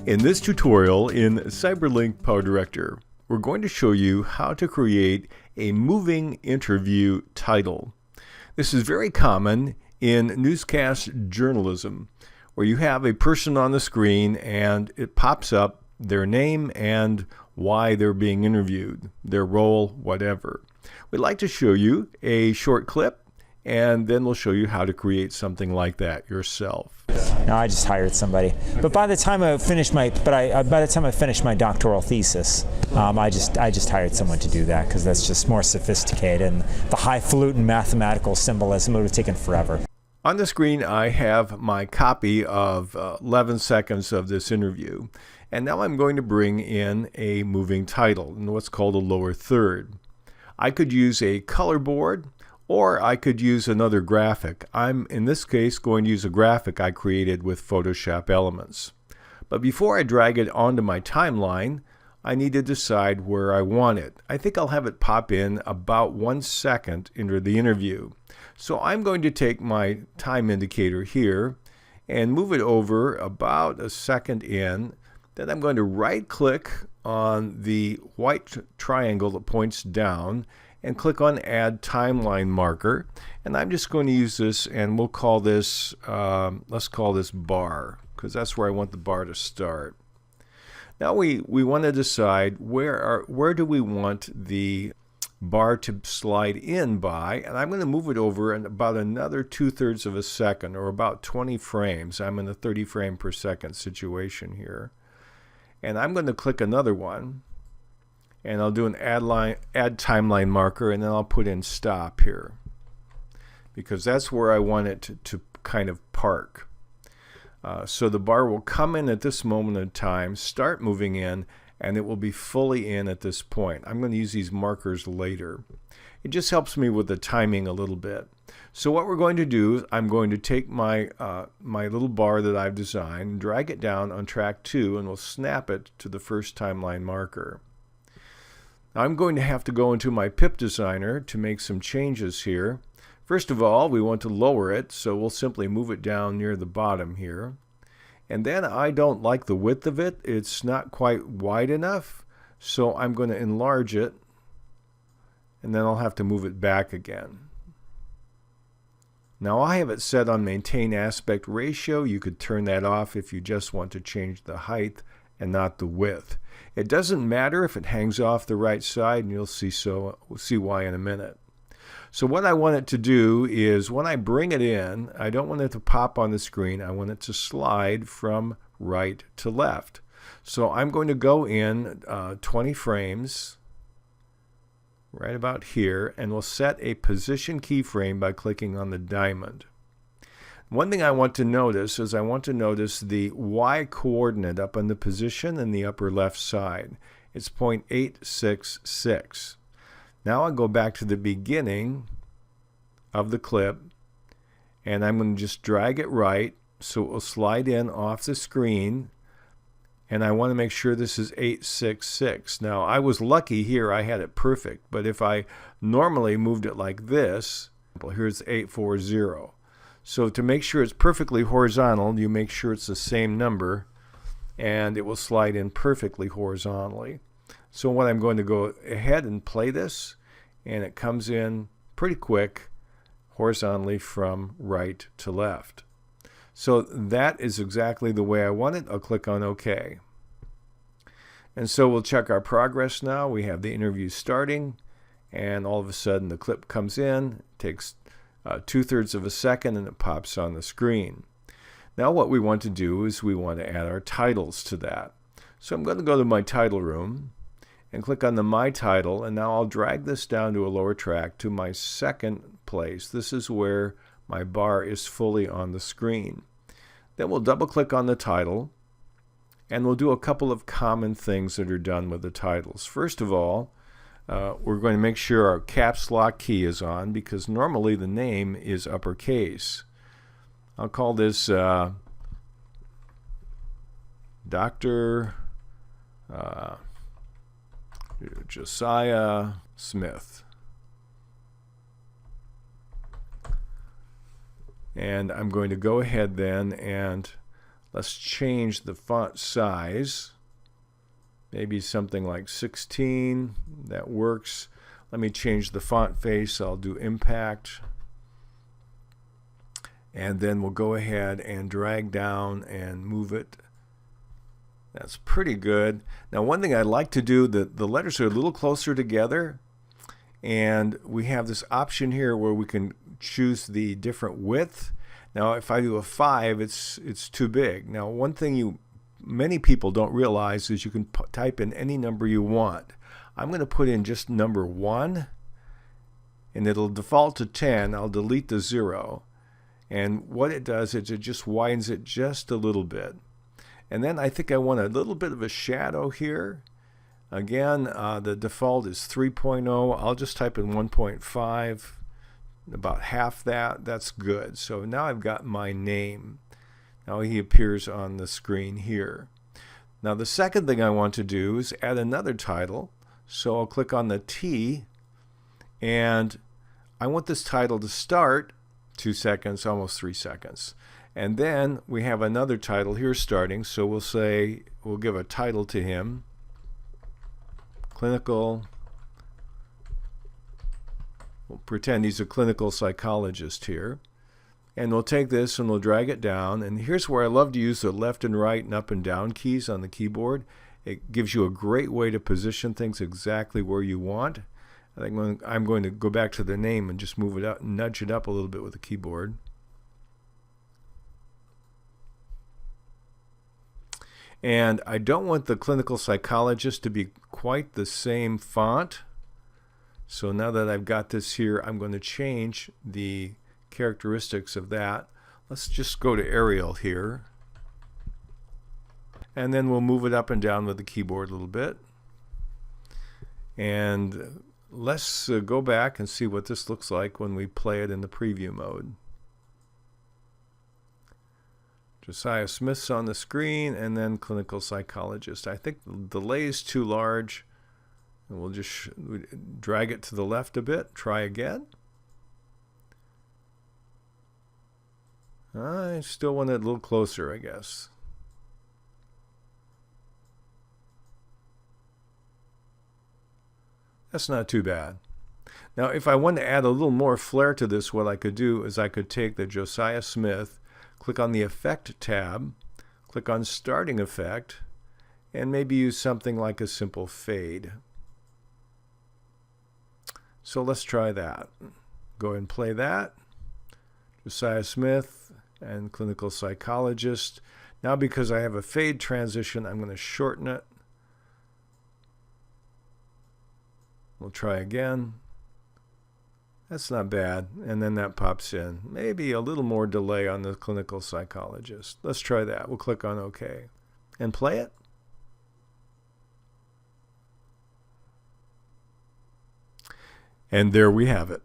In this tutorial in Cyberlink PowerDirector, we're going to show you how to create a moving interview title. This is very common in newscast journalism, where you have a person on the screen and it pops up their name and why they're being interviewed, their role, whatever. We'd like to show you a short clip, and then we'll show you how to create something like that yourself. No, I just hired somebody. But by the time I finished my doctoral thesis, I just hired someone to do that because that's just more sophisticated, and the highfalutin mathematical symbolism would have taken forever. On the screen, I have my copy of 11 seconds of this interview, and now I'm going to bring in a moving title in what's called a lower third. I could use a color board, or I could use another graphic. I'm, in this case, going to use a graphic I created with Photoshop Elements. But before I drag it onto my timeline, I need to decide where I want it. I think I'll have it pop in about 1 second into the interview. So I'm going to take my time indicator here and move it over about a second in. Then I'm going to right-click on the white triangle that points down and click on Add Timeline Marker. And I'm just going to use this, and we'll call this, let's call this bar, because that's where I want the bar to start. Now we want to decide where do we want the bar to slide in by, and I'm going to move it over in about another 2/3 of a second, or about 20 frames. I'm in a 30 frame per second situation here. And I'm going to click another one, and I'll do an add timeline marker, and then I'll put in stop here, because that's where I want it to kind of park. So the bar will come in at this moment in time, start moving in, and it will be fully in at this point. I'm going to use these markers later. It just helps me with the timing a little bit. So what we're going to do is I'm going to take my little bar that I've designed, drag it down on track 2, and we'll snap it to the first timeline marker. Now I'm going to have to go into my pip designer to make some changes here. First of all, we want to lower it, so we'll simply move it down near the bottom here. And then I don't like the width of it. It's not quite wide enough, so I'm going to enlarge it, and then I'll have to move it back again. Now I have it set on maintain aspect ratio. You could turn that off if you just want to change the height and not the width. It doesn't matter if it hangs off the right side, and you'll see why in a minute. So what I want it to do is when I bring it in, I don't want it to pop on the screen. I want it to slide from right to left. So I'm going to go in 20 frames right about here, and we'll set a position keyframe by clicking on the diamond. One thing I want to notice is I want to notice the Y coordinate up on the position in the upper left side. It's 0.866. Now I'll go back to the beginning of the clip, and I'm going to just drag it right so it will slide in off the screen, and I want to make sure this is 866. Now I was lucky here, I had it perfect, but if I normally moved it like this, here's 840. So to make sure it's perfectly horizontal, you make sure it's the same number, and it will slide in perfectly horizontally. So what I'm going to go ahead and play this, and it comes in pretty quick horizontally from right to left. So that is exactly the way I want it. I'll click on OK. And so we'll check our progress now. We have the interview starting, and all of a sudden the clip comes in, takes 2/3 of a second, and it pops on the screen. Now what we want to do is we want to add our titles to that. So I'm going to go to my title room and click on the My Title, and now I'll drag this down to a lower track to my second place. This is where my bar is fully on the screen. Then we'll double click on the title, and we'll do a couple of common things that are done with the titles. First of all, we're going to make sure our caps lock key is on, because normally the name is uppercase. I'll call this Dr. Josiah Smith. And I'm going to go ahead then and Let's change the font size. Maybe something like 16. That works. Let me change the font face. I'll do impact. And then we'll go ahead and drag down and move it. That's pretty good. Now, one thing I'd like to do, the letters are a little closer together. And we have this option here where we can choose the different width. Now, if I do a 5, it's too big. Now, one thing many people don't realize is you can type in any number you want. I'm going to put in just number 1, and it'll default to 10. I'll delete the 0. And what it does is it just widens it just a little bit. And then I think I want a little bit of a shadow here. Again, the default is 3.0. I'll just type in 1.5. About half that. That's good. So now I've got my name. Now he appears on the screen here. Now the second thing I want to do is add another title. So I'll click on the T, and I want this title to start 2 seconds, almost 3 seconds. And then we have another title here starting. So we'll give a title to him. Clinical. We'll pretend he's a clinical psychologist here. And we'll take this and we'll drag it down. And here's where I love to use the left and right and up and down keys on the keyboard. It gives you a great way to position things exactly where you want. I think I'm going to go back to the name and just move it up, nudge it up a little bit with the keyboard. And I don't want the clinical psychologist to be quite the same font. So now that I've got this here, I'm going to change the characteristics of that. Let's just go to Arial here. And then we'll move it up and down with the keyboard a little bit. And let's go back and see what this looks like when we play it in the preview mode. Josiah Smith's on the screen, and then clinical psychologist. I think the delay is too large. And we'll just drag it to the left a bit. Try again. I still want it a little closer, I guess. That's not too bad. Now, if I want to add a little more flair to this, what I could do is I could take the Josiah Smith, click on the Effect tab, click on Starting Effect, and maybe use something like a simple fade. So let's try that. Go ahead and play that. Josiah Smith and clinical psychologist. Now, because I have a fade transition, I'm going to shorten it. We'll try again. That's not bad. And then that pops in. Maybe a little more delay on the clinical psychologist. Let's try that. We'll click on OK and play it. And there we have it.